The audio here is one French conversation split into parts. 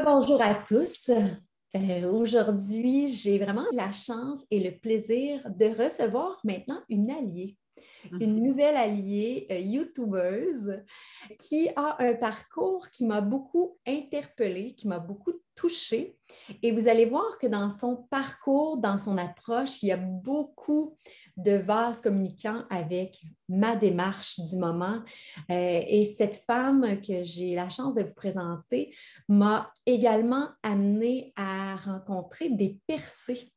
Bonjour à tous. Aujourd'hui, j'ai vraiment la chance et le plaisir de recevoir maintenant une alliée, une nouvelle alliée YouTubeuse qui a un parcours qui m'a beaucoup interpellée, qui m'a beaucoup touchée. Et vous allez voir que dans son parcours, dans son approche, il y a beaucoup de vases communicants avec ma démarche du moment. Et cette femme que j'ai la chance de vous présenter m'a également amenée à rencontrer des percées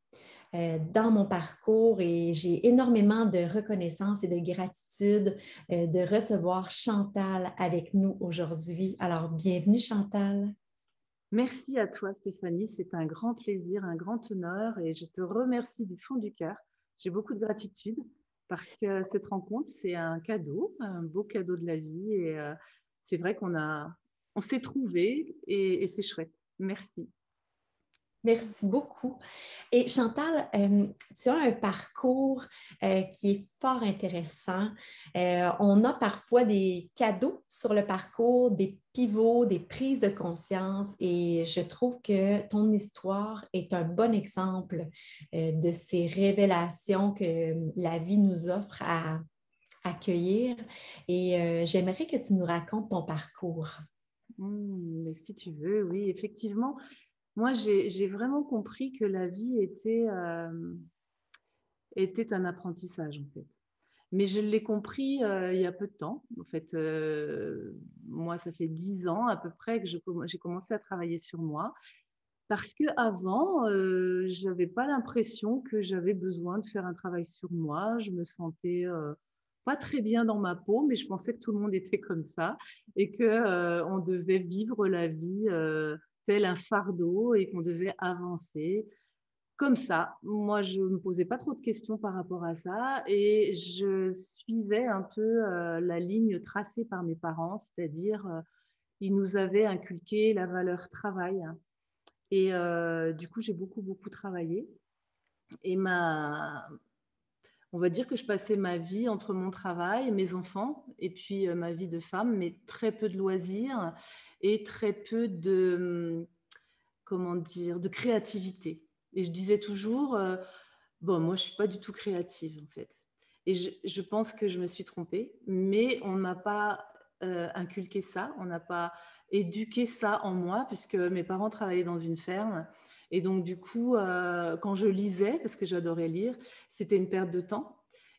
dans mon parcours et j'ai énormément de reconnaissance et de gratitude de recevoir Chantal avec nous aujourd'hui. Alors, bienvenue Chantal. Merci à toi, Stéphanie. C'est un grand plaisir, un grand honneur et je te remercie du fond du cœur. J'ai beaucoup de gratitude parce que cette rencontre, c'est un cadeau, un beau cadeau de la vie et c'est vrai on s'est trouvés et c'est chouette. Merci. Merci beaucoup. Et Chantal, tu as un parcours qui est fort intéressant. On a parfois des cadeaux sur le parcours, des pivots, des prises de conscience et je trouve que ton histoire est un bon exemple de ces révélations que la vie nous offre à accueillir. Et j'aimerais que tu nous racontes ton parcours. Mais si tu veux, oui, effectivement. Moi, j'ai vraiment compris que la vie était un apprentissage, en fait. Mais je l'ai compris il y a peu de temps. En fait, moi, ça fait 10 ans à peu près que j'ai commencé à travailler sur moi. Parce qu'avant, je n'avais pas l'impression que j'avais besoin de faire un travail sur moi. Je me sentais pas très bien dans ma peau, mais je pensais que tout le monde était comme ça et que on devait vivre la vie tel un fardeau et qu'on devait avancer comme ça. Moi, je ne me posais pas trop de questions par rapport à ça et je suivais un peu la ligne tracée par mes parents, c'est-à-dire ils nous avaient inculqué la valeur travail. Et du coup, j'ai beaucoup, beaucoup travaillé. Et on va dire que je passais ma vie entre mon travail, mes enfants, et puis ma vie de femme, mais très peu de loisirs et très peu de, comment dire, de créativité. Et je disais toujours, bon, moi, je suis pas du tout créative, en fait. Et je pense que je me suis trompée, mais on ne m'a pas inculqué ça, on n'a pas éduqué ça en moi, puisque mes parents travaillaient dans une ferme. Et donc, du coup, quand je lisais, parce que j'adorais lire, c'était une perte de temps.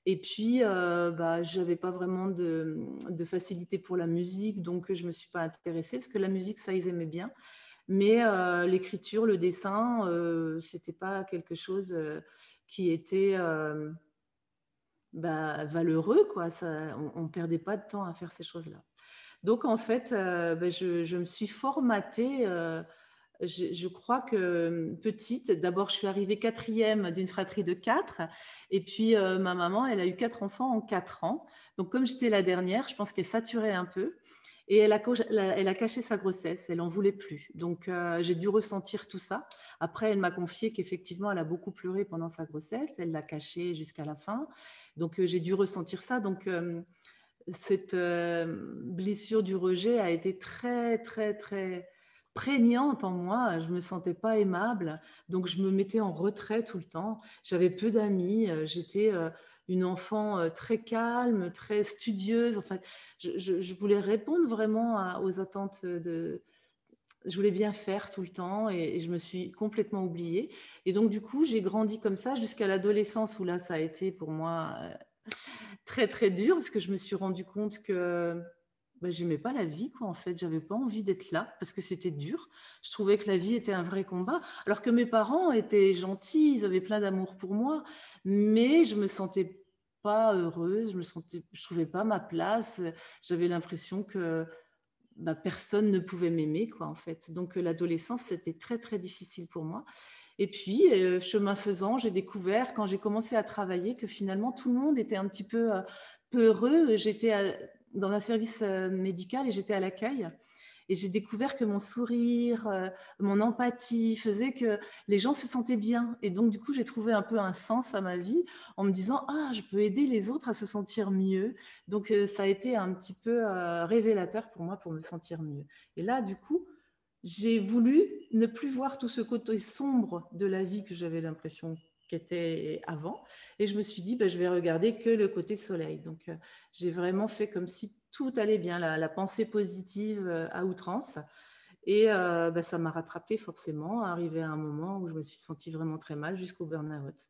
Et puis, bah, je n'avais pas vraiment de facilité pour la musique, donc je ne me suis pas intéressée, parce que la musique, ça, ils aimaient bien. Mais l'écriture, le dessin, c'était pas quelque chose qui était bah, valeureux, quoi. Ça, on perdait pas de temps à faire ces choses-là. Donc en fait, bah, je me suis formatée. Je crois que petite, d'abord je suis arrivée quatrième d'une fratrie de quatre, et puis ma maman, elle a eu quatre enfants en 4 ans. Donc comme j'étais la dernière, je pense qu'elle saturait un peu. Et elle a caché sa grossesse, elle n'en voulait plus. Donc, j'ai dû ressentir tout ça. Après, elle m'a confié qu'effectivement, elle a beaucoup pleuré pendant sa grossesse. Elle l'a caché jusqu'à la fin. Donc, j'ai dû ressentir ça. Donc, cette blessure du rejet a été très, très, très prégnante en moi. Je me sentais pas aimable. Donc, je me mettais en retrait tout le temps. J'avais peu d'amis. J'étais une enfant très calme, très studieuse. En fait, je voulais répondre vraiment aux attentes de. Je voulais bien faire tout le temps et je me suis complètement oubliée. Et donc, du coup, j'ai grandi comme ça jusqu'à l'adolescence où là, ça a été pour moi très, très dur parce que je me suis rendu compte que bah, j'aimais pas la vie, quoi, en fait. J'avais pas envie d'être là parce que c'était dur. Je trouvais que la vie était un vrai combat, alors que mes parents étaient gentils, ils avaient plein d'amour pour moi, mais je me sentais pas heureuse, je trouvais pas ma place. J'avais l'impression que bah, personne ne pouvait m'aimer, quoi, en fait. Donc, l'adolescence, c'était très, très difficile pour moi. Et puis, chemin faisant, j'ai découvert, quand j'ai commencé à travailler, que finalement, tout le monde était un petit peu heureux. Dans un service médical et j'étais à l'accueil. Et j'ai découvert que mon sourire, mon empathie faisait que les gens se sentaient bien. Et donc, du coup, j'ai trouvé un peu un sens à ma vie en me disant, ah, je peux aider les autres à se sentir mieux. Donc, ça a été un petit peu révélateur pour moi pour me sentir mieux. Et là, du coup, j'ai voulu ne plus voir tout ce côté sombre de la vie que j'avais l'impression qu'était avant. Et je me suis dit, je vais regarder que le côté soleil. Donc, j'ai vraiment fait comme si tout allait bien, la pensée positive à outrance. Et ça m'a rattrapée forcément, arrivé à un moment où je me suis sentie vraiment très mal jusqu'au burn-out.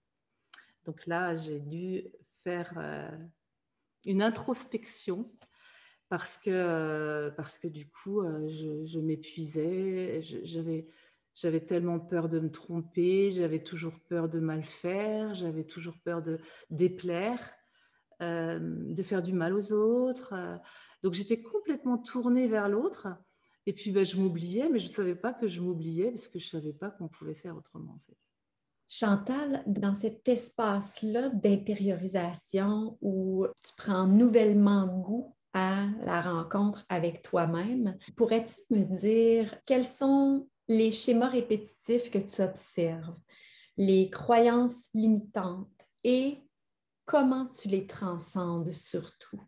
Donc là, j'ai dû faire une introspection parce que du coup, je m'épuisais, j'avais tellement peur de me tromper, j'avais toujours peur de mal faire, j'avais toujours peur de déplaire, de faire du mal aux autres. Donc j'étais complètement tournée vers l'autre. Et puis je m'oubliais, mais je ne savais pas que je m'oubliais parce que je ne savais pas qu'on pouvait faire autrement en fait. Chantal, dans cet espace-là d'intériorisation où tu prends nouvellement goût à la rencontre avec toi-même, pourrais-tu me dire quels sont les schémas répétitifs que tu observes, les croyances limitantes et comment tu les transcendes surtout?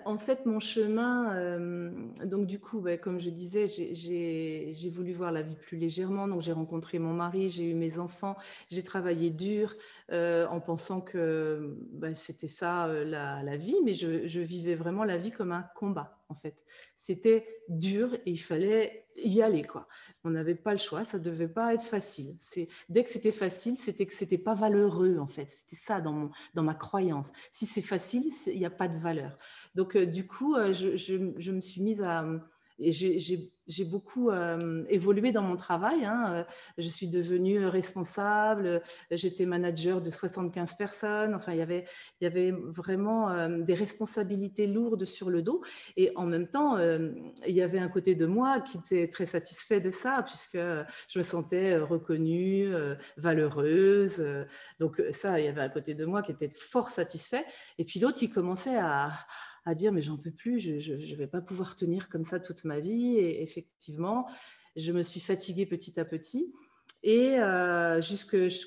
En fait, mon chemin, donc du coup, comme je disais, j'ai voulu voir la vie plus légèrement. Donc, j'ai rencontré mon mari, j'ai eu mes enfants, j'ai travaillé dur en pensant que c'était ça la vie, mais je vivais vraiment la vie comme un combat, en fait. C'était dur et il fallait y aller, quoi. On n'avait pas le choix, ça ne devait pas être facile. Dès que c'était facile, c'était que c'était pas valeureux, en fait. C'était ça dans ma croyance. Si c'est facile, il n'y a pas de valeur. Donc, du coup, je me suis mise à... Et j'ai beaucoup évolué dans mon travail. Hein. Je suis devenue responsable. J'étais manager de 75 personnes. Enfin, il y avait vraiment des responsabilités lourdes sur le dos. Et en même temps, il y avait un côté de moi qui était très satisfait de ça, puisque je me sentais reconnue, valeureuse. Donc ça, il y avait un côté de moi qui était fort satisfait. Et puis l'autre qui commençait à dire mais j'en peux plus, je ne vais pas pouvoir tenir comme ça toute ma vie. Et effectivement, je me suis fatiguée petit à petit et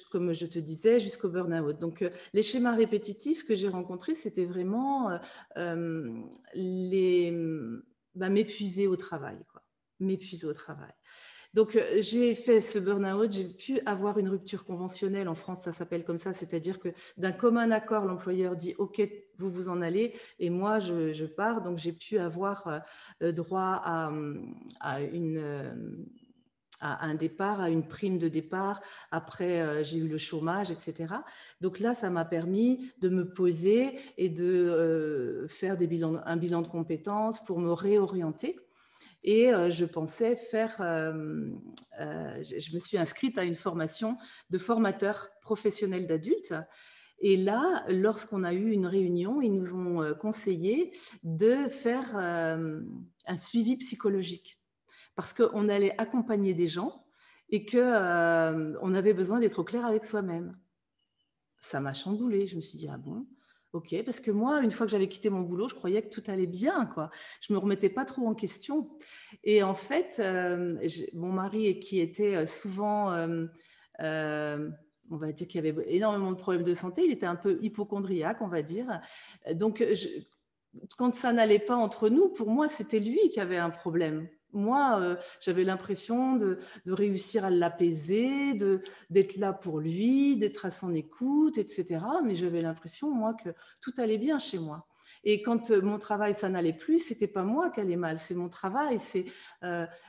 comme je te disais, jusqu'au burn-out. Donc, les schémas répétitifs que j'ai rencontrés, c'était vraiment m'épuiser au travail, quoi. M'épuiser au travail. Donc, j'ai fait ce burn-out, j'ai pu avoir une rupture conventionnelle. En France, ça s'appelle comme ça, c'est-à-dire que d'un commun accord, l'employeur dit « Ok, vous vous en allez » et moi, je pars. Donc, j'ai pu avoir droit à un départ, à une prime de départ. Après, j'ai eu le chômage, etc. Donc là, ça m'a permis de me poser et de faire un bilan de compétences pour me réorienter. Et je pensais faire, je me suis inscrite à une formation de formateur professionnel d'adultes. Et là, lorsqu'on a eu une réunion, ils nous ont conseillé de faire un suivi psychologique parce qu'on allait accompagner des gens et qu'on avait besoin d'être au clair avec soi-même. Ça m'a chamboulée. Je me suis dit, ah bon ? Ok, parce que moi, une fois que j'avais quitté mon boulot, je croyais que tout allait bien, quoi. Je me remettais pas trop en question. Et en fait, mon mari, qui était souvent, on va dire qu'il avait énormément de problèmes de santé, il était un peu hypocondriaque, on va dire. Donc, quand ça n'allait pas entre nous, pour moi, c'était lui qui avait un problème. Moi, j'avais l'impression de réussir à l'apaiser, d'être là pour lui, d'être à son écoute, etc. Mais j'avais l'impression, moi, que tout allait bien chez moi. Et quand mon travail, ça n'allait plus, c'était pas moi qui allait mal, c'est mon travail, c'est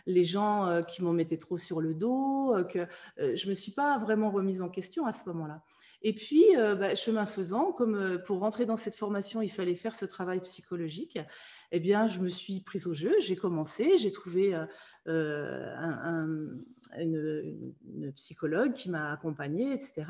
les gens qui m'en mettaient trop sur le dos, que je me suis pas vraiment remise en question à ce moment-là. Et puis, chemin faisant, comme pour rentrer dans cette formation, il fallait faire ce travail psychologique, eh bien, je me suis prise au jeu, j'ai commencé, j'ai trouvé une psychologue qui m'a accompagnée, etc.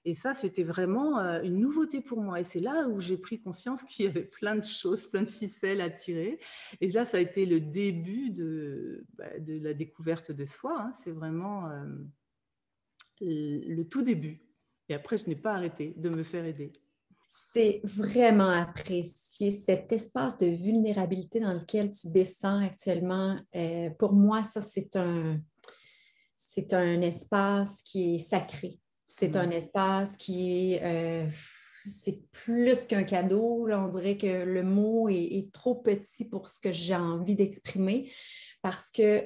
Et ça, c'était vraiment une nouveauté pour moi. Et c'est là où j'ai pris conscience qu'il y avait plein de choses, plein de ficelles à tirer. Et là, ça a été le début de la découverte de soi. Hein. C'est vraiment le tout début. Et après, je n'ai pas arrêté de me faire aider. C'est vraiment apprécié cet espace de vulnérabilité dans lequel tu descends actuellement. Pour moi, ça, c'est un espace qui est sacré. C'est un espace qui est, c'est plus qu'un cadeau. Là, on dirait que le mot est trop petit pour ce que j'ai envie d'exprimer parce que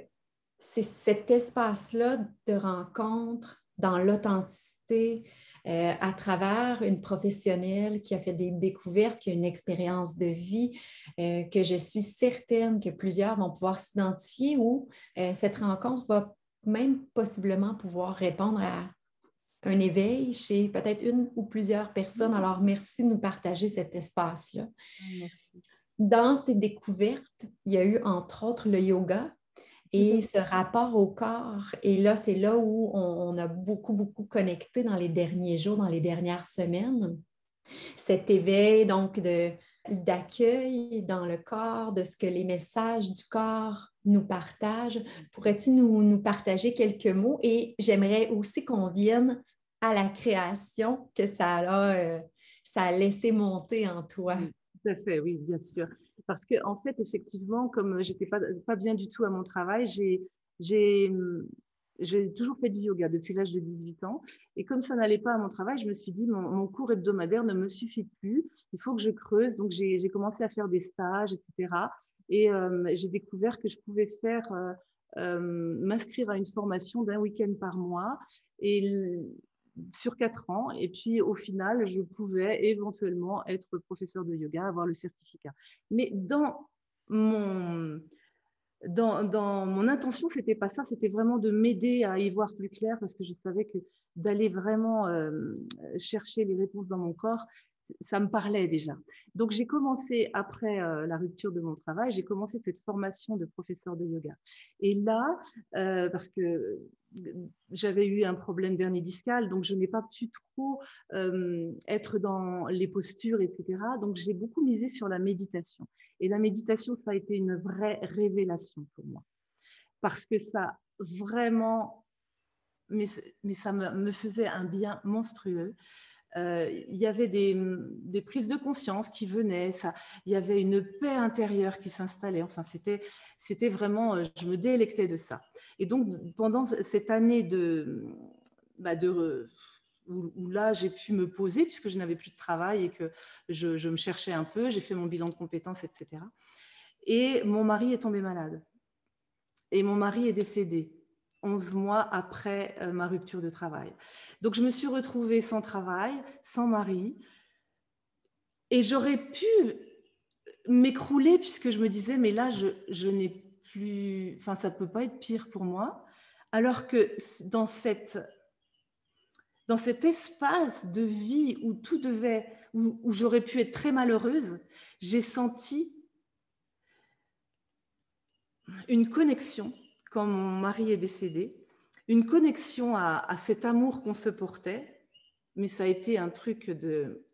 c'est cet espace-là de rencontre dans l'authenticité à travers une professionnelle qui a fait des découvertes, qui a une expérience de vie, que je suis certaine que plusieurs vont pouvoir s'identifier ou cette rencontre va même possiblement pouvoir répondre à un éveil chez peut-être une ou plusieurs personnes. Alors, merci de nous partager cet espace-là. Merci. Dans ces découvertes, il y a eu entre autres le yoga Tout à et fait. ce rapport au corps. Et là, c'est là où on a beaucoup, beaucoup connecté dans les derniers jours, dans les dernières semaines. Cet éveil, donc, d'accueil dans le corps, de ce que les messages du corps nous partagent. Pourrais-tu nous partager quelques mots? Et j'aimerais aussi qu'on vienne à la création que ça a laissé monter en toi. Oui, tout à fait, oui, bien sûr. Parce que en fait, effectivement, comme j'étais pas bien du tout à mon travail, j'ai, j'ai toujours fait du yoga depuis l'âge de 18 ans. Et comme ça n'allait pas à mon travail, je me suis dit, mon cours hebdomadaire ne me suffit plus. Il faut que je creuse. Donc, j'ai commencé à faire des stages, etc. Et j'ai découvert que je pouvais faire, m'inscrire à une formation d'un week-end par mois. Et sur 4 ans. Et puis, au final, je pouvais éventuellement être professeur de yoga, avoir le certificat. Mais mon, dans mon intention, c'était pas ça, c'était vraiment de m'aider à y voir plus clair parce que je savais que d'aller vraiment chercher les réponses dans mon corps, ça me parlait déjà. Donc, j'ai commencé, après la rupture de mon travail, j'ai commencé cette formation de professeur de yoga. Et là, parce que j'avais eu un problème d'hernie discale, donc je n'ai pas pu trop être dans les postures, etc. Donc, j'ai beaucoup misé sur la méditation. Et la méditation, ça a été une vraie révélation pour moi. Parce que ça, vraiment, mais ça me faisait un bien monstrueux. Il y avait des prises de conscience qui venaient, il y avait une paix intérieure qui s'installait. Enfin, c'était vraiment, je me délectais de ça. Et donc, pendant cette année où là, j'ai pu me poser puisque je n'avais plus de travail et que je me cherchais un peu, j'ai fait mon bilan de compétences, etc. Et mon mari est tombé malade. Et mon mari est décédé 11 mois après ma rupture de travail. Donc, je me suis retrouvée sans travail, sans mari. Et j'aurais pu m'écrouler puisque je me disais, mais là, je n'ai plus... Enfin, ça ne peut pas être pire pour moi. Alors que dans cet espace de vie où tout devait... où j'aurais pu être très malheureuse, j'ai senti une connexion quand mon mari est décédé, une connexion à cet amour qu'on se portait, mais ça a été un truc de...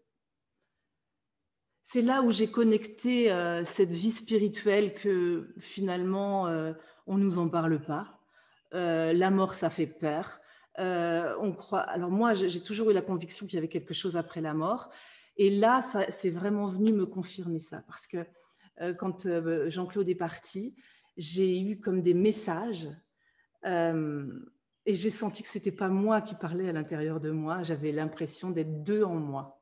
C'est là où j'ai connecté cette vie spirituelle que finalement, on ne nous en parle pas. La mort, ça fait peur. On croit... Alors moi, j'ai toujours eu la conviction qu'il y avait quelque chose après la mort. Et là, c'est vraiment venu me confirmer ça. Parce que quand Jean-Claude est parti, j'ai eu comme des messages et j'ai senti que ce n'était pas moi qui parlais à l'intérieur de moi. J'avais l'impression d'être deux en moi.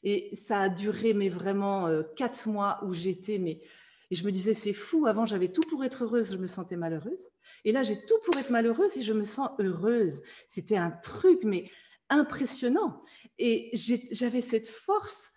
Et ça a duré mais vraiment 4 mois où j'étais... Et je me disais, c'est fou, avant j'avais tout pour être heureuse, je me sentais malheureuse. Et là, j'ai tout pour être malheureuse et je me sens heureuse. C'était un truc, mais impressionnant. Et j'avais cette force.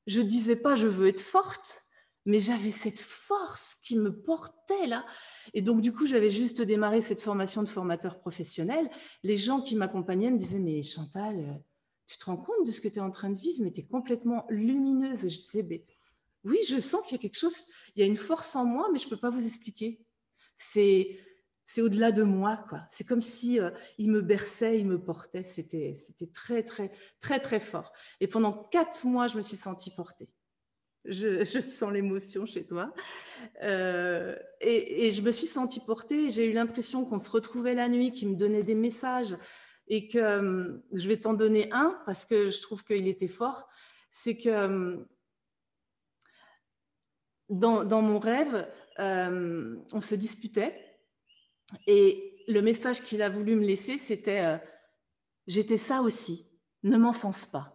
Je ne disais pas, je veux être forte, mais j'avais cette force qui me portait là. Et donc, du coup, j'avais juste démarré cette formation de formateur professionnel. Les gens qui m'accompagnaient me disaient, mais Chantal, tu te rends compte de ce que tu es en train de vivre, mais tu es complètement lumineuse. Et je disais, mais oui, je sens qu'il y a quelque chose, il y a une force en moi, mais je ne peux pas vous expliquer. C'est au-delà de moi, quoi. C'est comme si il me berçait, il me portait. C'était très, très, très, très fort. Et pendant 4 mois, je me suis sentie portée. Je sens l'émotion chez toi. Et je me suis sentie portée. J'ai eu l'impression qu'on se retrouvait la nuit, qu'il me donnait des messages et que je vais t'en donner un parce que je trouve qu'il était fort. C'est que dans mon rêve, on se disputait et le message qu'il a voulu me laisser, c'était j'étais ça aussi, ne m'encense pas.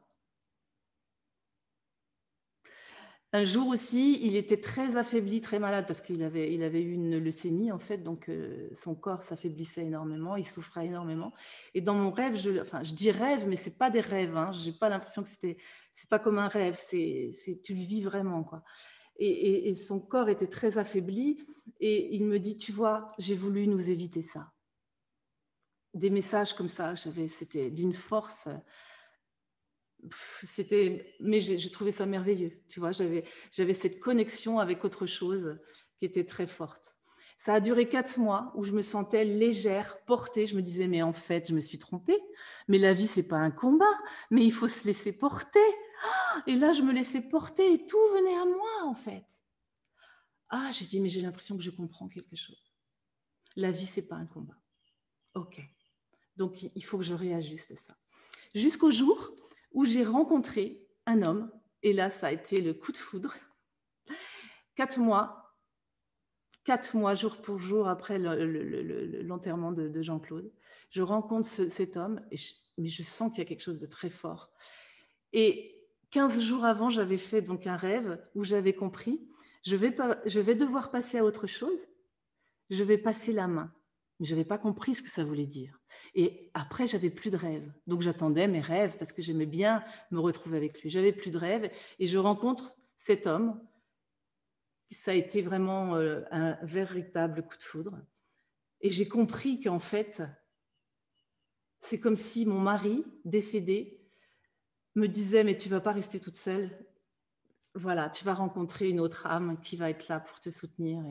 Un jour aussi, il était très affaibli, très malade parce il avait eu une leucémie en fait, donc son corps s'affaiblissait énormément, il souffrait énormément. Et dans mon rêve, je dis rêve, mais c'est pas des rêves. Hein, j'ai pas l'impression que c'est pas comme un rêve, tu le vis vraiment quoi. Et son corps était très affaibli et il me dit, tu vois, j'ai voulu nous éviter ça. Des messages comme ça, c'était d'une force. Mais j'ai trouvé ça merveilleux, tu vois, j'avais cette connexion avec autre chose qui était très forte. Ça a duré 4 mois où je me sentais légère, portée. Je me disais, mais en fait, je me suis trompée. Mais la vie, c'est pas un combat, mais il faut se laisser porter. Et là, je me laissais porter et tout venait à moi, en fait. Ah, j'ai dit, mais j'ai l'impression que je comprends quelque chose. La vie, c'est pas un combat. Ok. Donc, il faut que je réajuste ça. Jusqu'au jour où j'ai rencontré un homme, et là, ça a été le coup de foudre. 4 mois, jour pour jour, après l'enterrement de Jean-Claude, je rencontre cet homme, mais je sens qu'il y a quelque chose de très fort. Et 15 jours avant, j'avais fait donc un rêve où j'avais compris, je vais devoir passer à autre chose, je vais passer la main. Mais je n'avais pas compris ce que ça voulait dire. Et après, j'avais plus de rêves. Donc, j'attendais mes rêves parce que j'aimais bien me retrouver avec lui. J'avais plus de rêves et je rencontre cet homme. Ça a été vraiment un véritable coup de foudre. Et j'ai compris qu'en fait, c'est comme si mon mari, décédé, me disait « Mais tu ne vas pas rester toute seule. Voilà, tu vas rencontrer une autre âme qui va être là pour te soutenir. »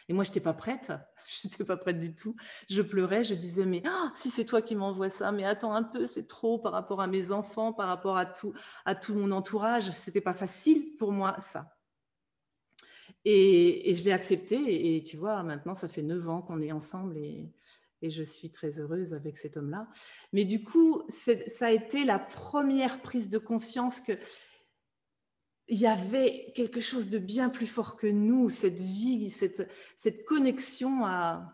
Et moi, je n'étais pas prête. Je n'étais pas prête du tout. Je pleurais, je disais, mais si c'est toi qui m'envoies ça, mais attends un peu, c'est trop par rapport à mes enfants, par rapport à tout mon entourage. Ce n'était pas facile pour moi, ça. Et je l'ai accepté. Et tu vois, maintenant, ça fait 9 ans qu'on est ensemble et je suis très heureuse avec cet homme-là. Mais du coup, ça a été la première prise de conscience que il y avait quelque chose de bien plus fort que nous, cette vie, cette connexion à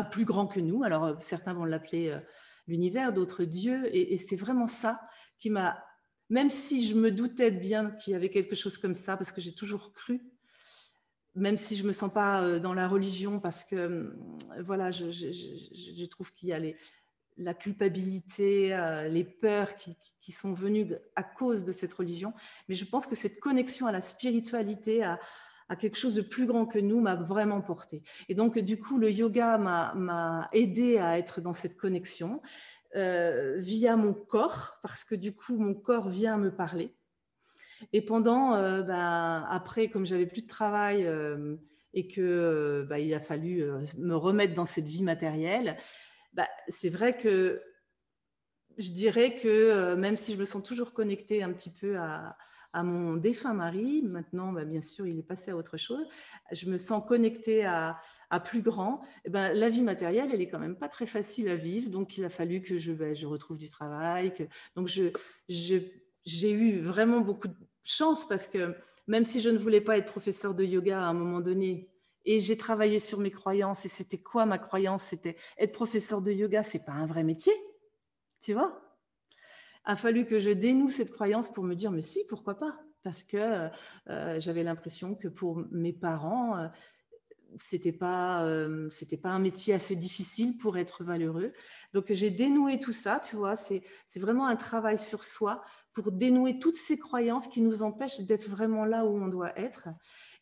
plus grand que nous. Alors, certains vont l'appeler l'univers, d'autres Dieu. Et c'est vraiment ça qui m'a... Même si je me doutais bien qu'il y avait quelque chose comme ça, parce que j'ai toujours cru, même si je ne me sens pas dans la religion, parce que, voilà, je trouve qu'il y a la culpabilité, les peurs qui sont venues à cause de cette religion. Mais je pense que cette connexion à la spiritualité, à quelque chose de plus grand que nous, m'a vraiment portée. Et donc, du coup, le yoga m'a aidée à être dans cette connexion via mon corps, parce que du coup, mon corps vient me parler. Et pendant, après, comme j'avais plus de travail et que il a fallu me remettre dans cette vie matérielle, c'est vrai que je dirais que même si je me sens toujours connectée un petit peu à mon défunt mari, maintenant, bien sûr, il est passé à autre chose, je me sens connectée à plus grand. La vie matérielle, elle est quand même pas très facile à vivre, donc il a fallu que je retrouve du travail. Donc, j'ai eu vraiment beaucoup de chance parce que même si je ne voulais pas être professeure de yoga à un moment donné, et j'ai travaillé sur mes croyances, et c'était quoi ma croyance? C'était être professeur de yoga, c'est pas un vrai métier. Tu vois, a fallu que je dénoue cette croyance pour me dire, mais si, pourquoi pas? Parce que j'avais l'impression que pour mes parents, c'était pas un métier assez difficile pour être valeureux. Donc, j'ai dénoué tout ça, tu vois, c'est vraiment un travail sur soi pour dénouer toutes ces croyances qui nous empêchent d'être vraiment là où on doit être.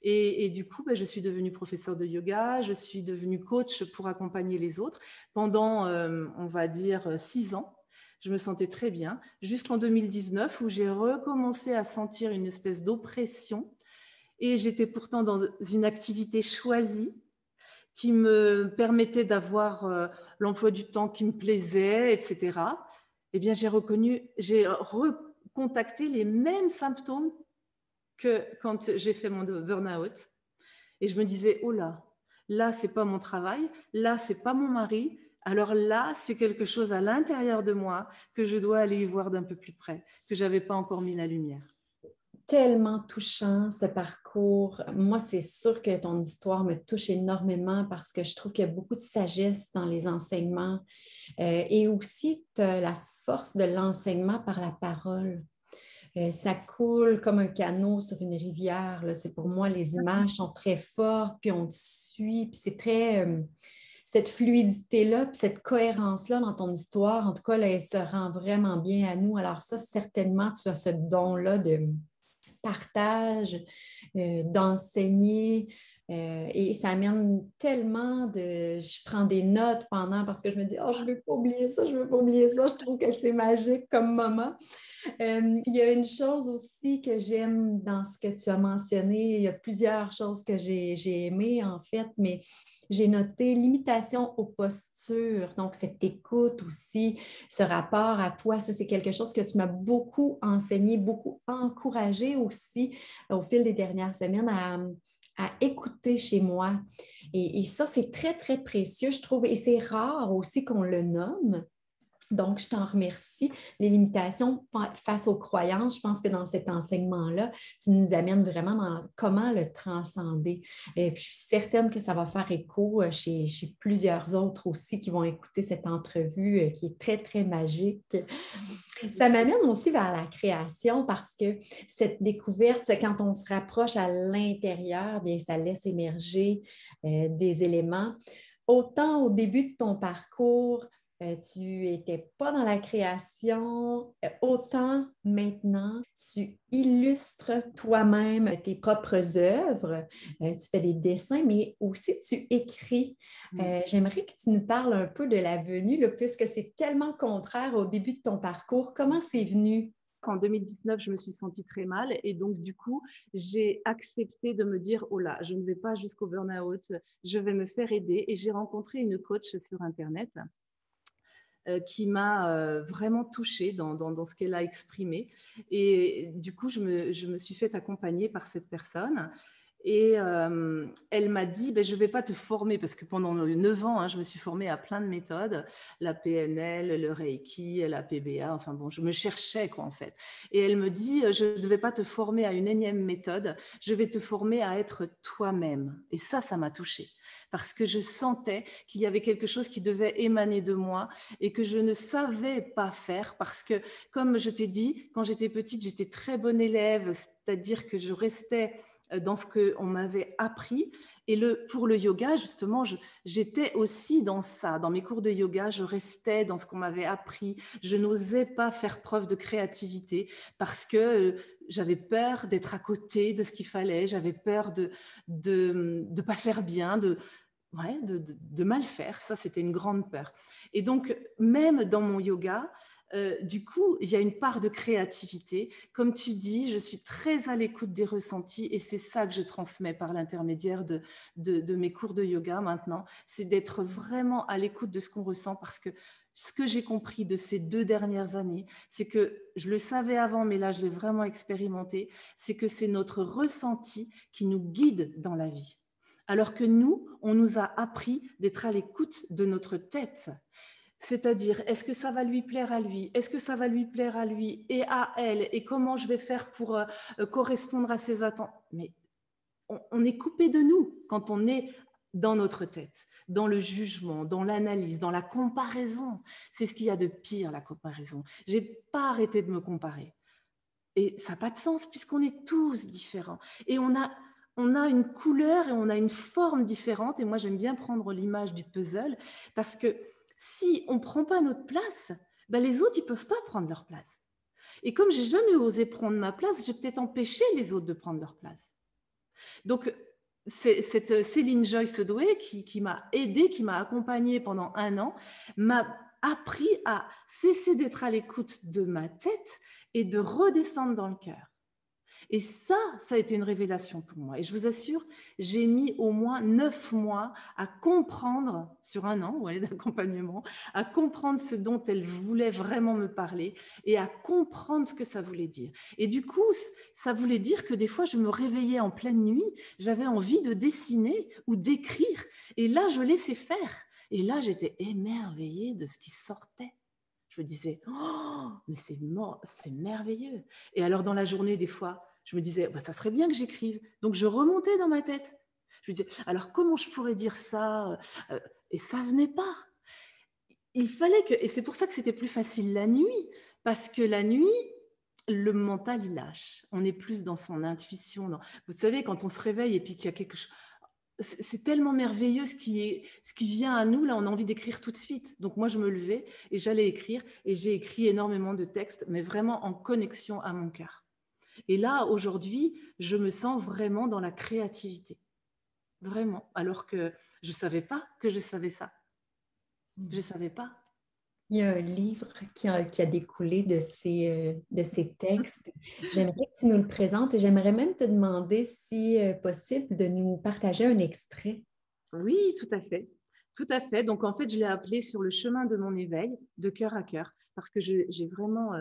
Et du coup, je suis devenue professeure de yoga, je suis devenue coach pour accompagner les autres pendant, on va dire, 6 ans. Je me sentais très bien, jusqu'en 2019 où j'ai recommencé à sentir une espèce d'oppression. Et j'étais pourtant dans une activité choisie qui me permettait d'avoir l'emploi du temps qui me plaisait, etc. Eh bien, j'ai recontacté les mêmes symptômes que quand j'ai fait mon burn-out. Et je me disais, oh là, c'est pas mon travail, là, c'est pas mon mari. Alors là, c'est quelque chose à l'intérieur de moi que je dois aller y voir d'un peu plus près, que j'avais pas encore mis la lumière. Tellement touchant ce parcours. Moi, c'est sûr que ton histoire me touche énormément parce que je trouve qu'il y a beaucoup de sagesse dans les enseignements et aussi tu as la force de l'enseignement par la parole. Ça coule comme un canot sur une rivière, là. C'est pour moi, les images sont très fortes, puis on te suit, puis c'est très... cette fluidité-là, puis cette cohérence-là dans ton histoire, en tout cas, là, elle se rend vraiment bien à nous. Alors ça, certainement, tu as ce don-là de partage, d'enseigner. Et ça amène tellement de... Je prends des notes pendant parce que je me dis, oh, je ne veux pas oublier ça, je ne veux pas oublier ça. Je trouve que c'est magique comme moment. Il y a une chose aussi que j'aime dans ce que tu as mentionné. Il y a plusieurs choses que j'ai aimées, en fait, mais j'ai noté l'imitation aux postures. Donc, cette écoute aussi, ce rapport à toi, ça, c'est quelque chose que tu m'as beaucoup enseigné, beaucoup encouragé aussi au fil des dernières semaines à écouter chez moi. Et ça, c'est très, très précieux, je trouve. Et c'est rare aussi qu'on le nomme. Donc, je t'en remercie. Les limitations face aux croyances, je pense que dans cet enseignement-là, tu nous amènes vraiment dans comment le transcender. Et puis, je suis certaine que ça va faire écho chez plusieurs autres aussi qui vont écouter cette entrevue qui est très, très magique. Ça m'amène aussi vers la création parce que cette découverte, c'est quand on se rapproche à l'intérieur, bien, ça laisse émerger des éléments. Autant au début de ton parcours, tu n'étais pas dans la création, autant maintenant, tu illustres toi-même tes propres œuvres, tu fais des dessins, mais aussi tu écris. J'aimerais que tu nous parles un peu de la venue, là, puisque c'est tellement contraire au début de ton parcours. Comment c'est venu? En 2019, je me suis sentie très mal et donc du coup, j'ai accepté de me dire, oh là, je ne vais pas jusqu'au burn-out, je vais me faire aider et j'ai rencontré une coach sur Internet qui m'a vraiment touchée dans ce qu'elle a exprimé. Et du coup, je me suis fait accompagner par cette personne. Et elle m'a dit, ben, je ne vais pas te former, parce que pendant 9 ans, je me suis formée à plein de méthodes, la PNL, le Reiki, la PBA, enfin bon, je me cherchais quoi en fait. Et elle me dit, je ne vais pas te former à une énième méthode, je vais te former à être toi-même. Et ça m'a touchée, parce que je sentais qu'il y avait quelque chose qui devait émaner de moi et que je ne savais pas faire, parce que, comme je t'ai dit, quand j'étais petite, j'étais très bonne élève, c'est-à-dire que je restais dans ce qu'on m'avait appris. Et pour le yoga, justement, j'étais aussi dans ça. Dans mes cours de yoga, je restais dans ce qu'on m'avait appris. Je n'osais pas faire preuve de créativité parce que j'avais peur d'être à côté de ce qu'il fallait. J'avais peur de pas faire bien, de mal faire. Ça, c'était une grande peur. Et donc, même dans mon yoga, du coup, il y a une part de créativité. Comme tu dis, je suis très à l'écoute des ressentis et c'est ça que je transmets par l'intermédiaire de mes cours de yoga maintenant. C'est d'être vraiment à l'écoute de ce qu'on ressent, parce que ce que j'ai compris de ces 2 dernières années, c'est que je le savais avant, mais là, je l'ai vraiment expérimenté, c'est que c'est notre ressenti qui nous guide dans la vie. Alors que nous, on nous a appris d'être à l'écoute de notre tête. C'est-à-dire, est-ce que ça va lui plaire à lui? Est-ce que ça va lui plaire à lui et à elle? Et comment je vais faire pour correspondre à ses attentes? Mais on est coupé de nous quand on est dans notre tête, dans le jugement, dans l'analyse, dans la comparaison. C'est ce qu'il y a de pire, la comparaison. Je n'ai pas arrêté de me comparer. Et ça n'a pas de sens puisqu'on est tous différents. Et on a une couleur et on a une forme différente. Et moi, j'aime bien prendre l'image du puzzle, parce que si on ne prend pas notre place, ben les autres, ils ne peuvent pas prendre leur place. Et comme j'ai jamais osé prendre ma place, j'ai peut-être empêché les autres de prendre leur place. Donc, c'est cette Céline Joyce Dway qui m'a aidée, qui m'a accompagnée pendant 1 an, m'a appris à cesser d'être à l'écoute de ma tête et de redescendre dans le cœur. Et ça a été une révélation pour moi. Et je vous assure, j'ai mis au moins 9 mois à comprendre, sur 1 an d'accompagnement, à comprendre ce dont elle voulait vraiment me parler et à comprendre ce que ça voulait dire. Et du coup, ça voulait dire que des fois, je me réveillais en pleine nuit, j'avais envie de dessiner ou d'écrire. Et là, je laissais faire. Et là, j'étais émerveillée de ce qui sortait. Je me disais, oh, mais c'est merveilleux. Et alors, dans la journée, des fois, je me disais, bah, ça serait bien que j'écrive. Donc, je remontais dans ma tête. Je me disais, alors comment je pourrais dire ça? Et ça venait pas. Il fallait que, et c'est pour ça que c'était plus facile la nuit, parce que la nuit, le mental, il lâche. On est plus dans son intuition. Vous savez, quand on se réveille et puis qu'il y a quelque chose... C'est tellement merveilleux ce qui vient à nous, là, on a envie d'écrire tout de suite. Donc moi, je me levais et j'allais écrire, et j'ai écrit énormément de textes, mais vraiment en connexion à mon cœur. Et là, aujourd'hui, je me sens vraiment dans la créativité. Vraiment. Alors que je ne savais pas que je savais ça. Je ne savais pas. Il y a un livre qui a découlé de ces textes. J'aimerais que tu nous le présentes et j'aimerais même te demander si possible de nous partager un extrait. Oui, tout à fait. Tout à fait. Donc, en fait, je l'ai appelé Sur le chemin de mon éveil, de cœur à cœur, parce que j'ai vraiment,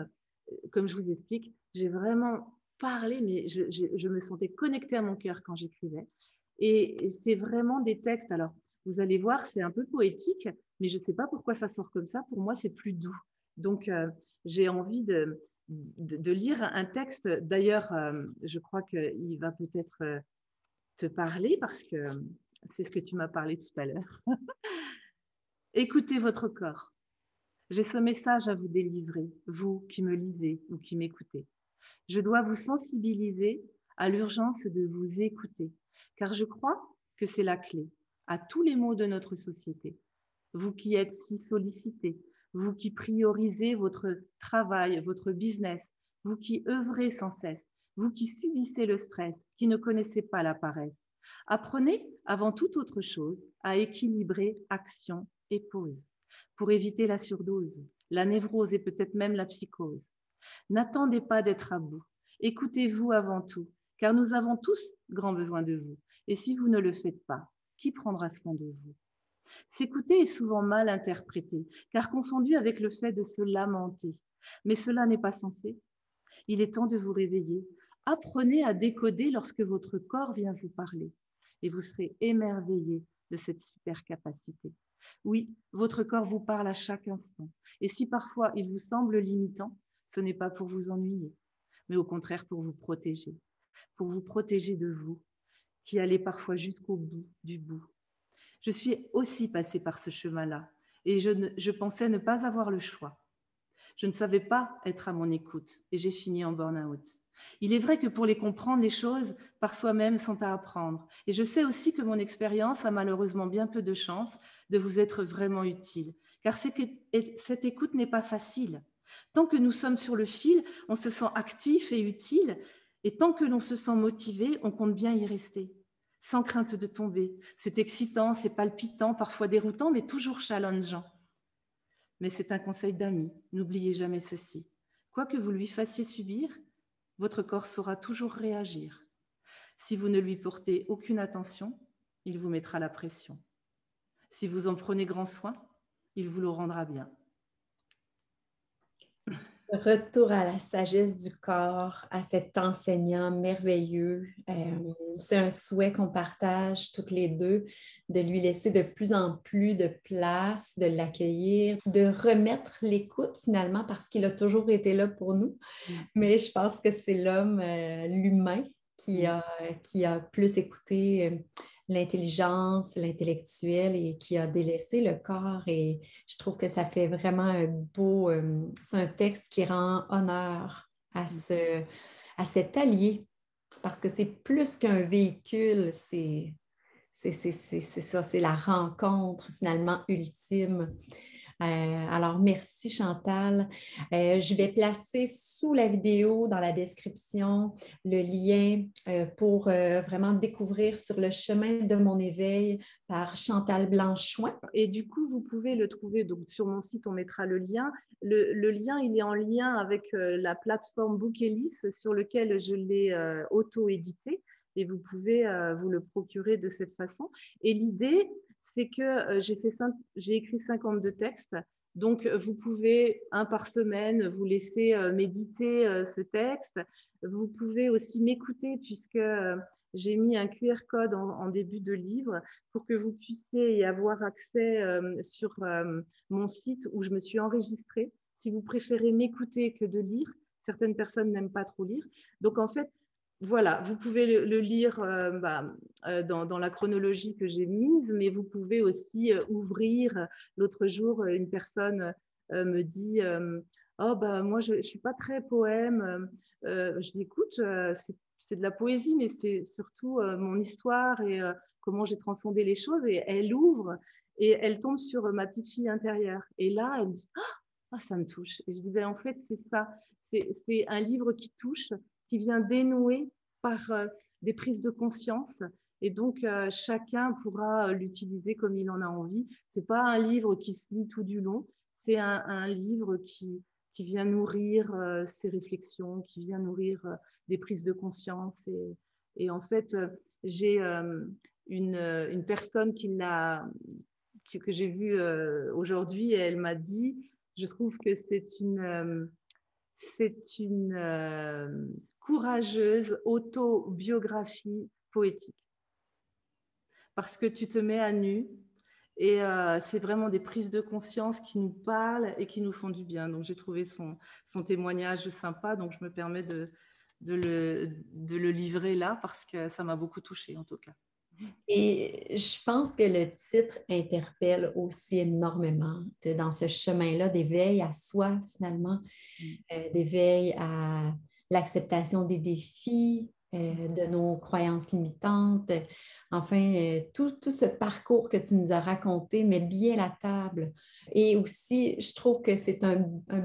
comme je vous explique, j'ai vraiment parlé, mais je me sentais connectée à mon cœur quand j'écrivais. Et c'est vraiment des textes. Alors, vous allez voir, c'est un peu poétique, mais je ne sais pas pourquoi ça sort comme ça. Pour moi, c'est plus doux. Donc, j'ai envie de lire un texte. D'ailleurs, je crois qu'il va peut-être te parler parce que c'est ce que tu m'as parlé tout à l'heure. Écoutez votre corps. J'ai ce message à vous délivrer, vous qui me lisez ou qui m'écoutez. Je dois vous sensibiliser à l'urgence de vous écouter, car je crois que c'est la clé à tous les maux de notre société. Vous qui êtes si sollicités, vous qui priorisez votre travail, votre business, vous qui œuvrez sans cesse, vous qui subissez le stress, qui ne connaissez pas la paresse. Apprenez, avant toute autre chose, à équilibrer action et pause pour éviter la surdose, la névrose et peut-être même la psychose. N'attendez pas d'être à bout. Écoutez-vous avant tout, car nous avons tous grand besoin de vous. Et si vous ne le faites pas, qui prendra soin de vous? S'écouter est souvent mal interprété, car confondu avec le fait de se lamenter. Mais cela n'est pas censé. Il est temps de vous réveiller. Apprenez à décoder lorsque votre corps vient vous parler. Et vous serez émerveillé de cette super capacité. Oui, votre corps vous parle à chaque instant. Et si parfois il vous semble limitant, ce n'est pas pour vous ennuyer, mais au contraire pour vous protéger de vous, qui allez parfois jusqu'au bout du bout. Je suis aussi passée par ce chemin-là et je pensais ne pas avoir le choix. Je ne savais pas être à mon écoute et j'ai fini en burn-out. Il est vrai que pour les comprendre, les choses par soi-même sont à apprendre. Et je sais aussi que mon expérience a malheureusement bien peu de chance de vous être vraiment utile, car cette écoute n'est pas facile. Tant que nous sommes sur le fil, on se sent actif et utile, et tant que l'on se sent motivé, on compte bien y rester, sans crainte de tomber. C'est excitant, c'est palpitant, parfois déroutant, mais toujours challengeant. Mais c'est un conseil d'ami, n'oubliez jamais ceci. Quoi que vous lui fassiez subir, votre corps saura toujours réagir. Si vous ne lui portez aucune attention, il vous mettra la pression. Si vous en prenez grand soin, il vous le rendra bien. Retour à la sagesse du corps, à cet enseignant merveilleux. C'est un souhait qu'on partage toutes les deux, de lui laisser de plus en plus de place, de l'accueillir, de remettre l'écoute finalement parce qu'il a toujours été là pour nous. Mais je pense que c'est l'homme, l'humain, qui a plus écouté l'intelligence, l'intellectuel et qui a délaissé le corps. Et je trouve que ça fait vraiment un beau, c'est un texte qui rend honneur à cet allié parce que c'est plus qu'un véhicule, c'est ça, c'est la rencontre finalement ultime. Alors, merci Chantal. Je vais placer sous la vidéo, dans la description, le lien pour vraiment découvrir Sur le chemin de mon éveil par Chantal Blanchouin. Et du coup, vous pouvez le trouver donc, sur mon site, on mettra le lien. Le lien, il est en lien avec la plateforme Bookelis sur lequel je l'ai auto-édité et vous pouvez vous le procurer de cette façon. Et l'idée, c'est que j'ai écrit 52 textes. Donc, vous pouvez, un par semaine, vous laisser méditer ce texte. Vous pouvez aussi m'écouter puisque j'ai mis un QR code en début de livre pour que vous puissiez y avoir accès sur mon site où je me suis enregistrée. Si vous préférez m'écouter que de lire, certaines personnes n'aiment pas trop lire. Donc, en fait, voilà, vous pouvez le lire dans la chronologie que j'ai mise, mais vous pouvez aussi ouvrir. L'autre jour, une personne me dit oh, bah, moi, je ne suis pas très poème. Je dis écoute, c'est de la poésie, mais c'est surtout mon histoire et comment j'ai transcendé les choses. Et elle ouvre et elle tombe sur ma petite fille intérieure. Et là, elle me dit ah, ça me touche. Et je dis ben, en fait, c'est ça. C'est un livre qui touche, qui vient dénouer par des prises de conscience. Et donc, chacun pourra l'utiliser comme il en a envie. Ce n'est pas un livre qui se lit tout du long. C'est un livre qui vient nourrir ses réflexions, qui vient nourrir des prises de conscience. Et en fait, j'ai une personne que j'ai vue aujourd'hui et elle m'a dit, je trouve que c'est une courageuse autobiographie poétique parce que tu te mets à nu et c'est vraiment des prises de conscience qui nous parlent et qui nous font du bien. Donc, j'ai trouvé son témoignage sympa, donc je me permets de le livrer là parce que ça m'a beaucoup touchée en tout cas. Et je pense que le titre interpelle aussi énormément dans ce chemin-là d'éveil à soi, finalement, d'éveil à l'acceptation des défis, de nos croyances limitantes. Enfin, tout ce parcours que tu nous as raconté met bien la table. Et aussi, je trouve que c'est un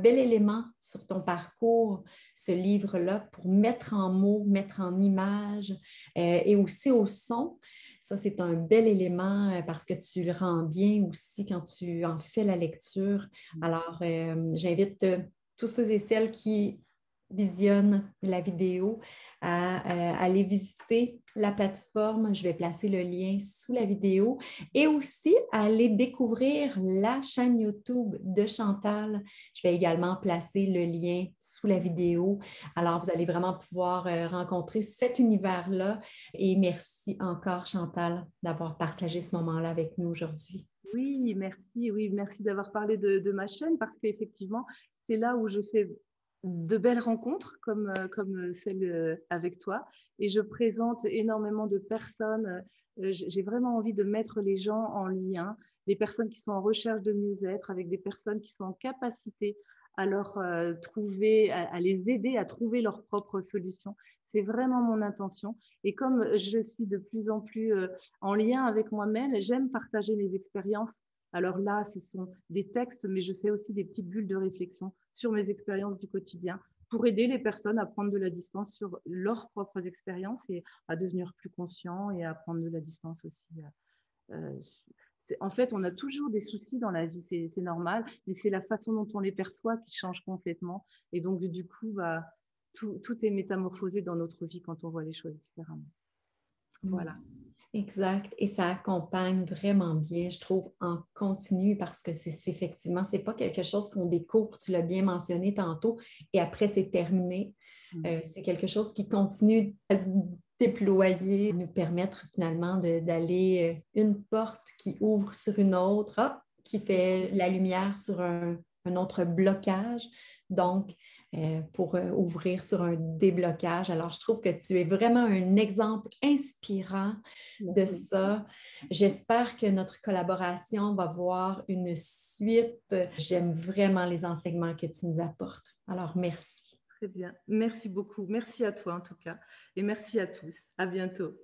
bel élément sur ton parcours, ce livre-là, pour mettre en mots, mettre en images et aussi au son. Ça, c'est un bel élément parce que tu le rends bien aussi quand tu en fais la lecture. Alors, j'invite tous ceux et celles qui visionnent la vidéo à aller visiter la plateforme. Je vais placer le lien sous la vidéo et aussi à aller découvrir la chaîne YouTube de Chantal. Je vais également placer le lien sous la vidéo. Alors, vous allez vraiment pouvoir rencontrer cet univers-là. Et merci encore, Chantal, d'avoir partagé ce moment-là avec nous aujourd'hui. Oui, merci d'avoir parlé de ma chaîne parce qu'effectivement, c'est là où je fais de belles rencontres comme celle avec toi et je présente énormément de personnes. J'ai vraiment envie de mettre les gens en lien, les personnes qui sont en recherche de mieux-être avec des personnes qui sont en capacité à leur trouver, à les aider à trouver leurs propres solutions. C'est vraiment mon intention. Et comme je suis de plus en plus en lien avec moi-même, j'aime partager mes expériences. Alors là, ce sont des textes, mais je fais aussi des petites bulles de réflexion sur mes expériences du quotidien pour aider les personnes à prendre de la distance sur leurs propres expériences et à devenir plus conscients et à prendre de la distance aussi. En fait, on a toujours des soucis dans la vie, c'est normal, mais c'est la façon dont on les perçoit qui change complètement. Et donc, du coup, tout est métamorphosé dans notre vie quand on voit les choses différemment. Voilà. Exact. Et ça accompagne vraiment bien, je trouve, en continu parce que effectivement, c'est pas quelque chose qu'on découvre, tu l'as bien mentionné tantôt, et après, c'est terminé. C'est quelque chose qui continue à se déployer, nous permettre finalement d'aller une porte qui ouvre sur une autre, hop, qui fait la lumière sur un autre blocage. Donc, pour ouvrir sur un déblocage. Alors, je trouve que tu es vraiment un exemple inspirant de ça. J'espère que notre collaboration va voir une suite. J'aime vraiment les enseignements que tu nous apportes. Alors, merci. Très bien. Merci beaucoup. Merci à toi en tout cas. Et merci à tous. À bientôt.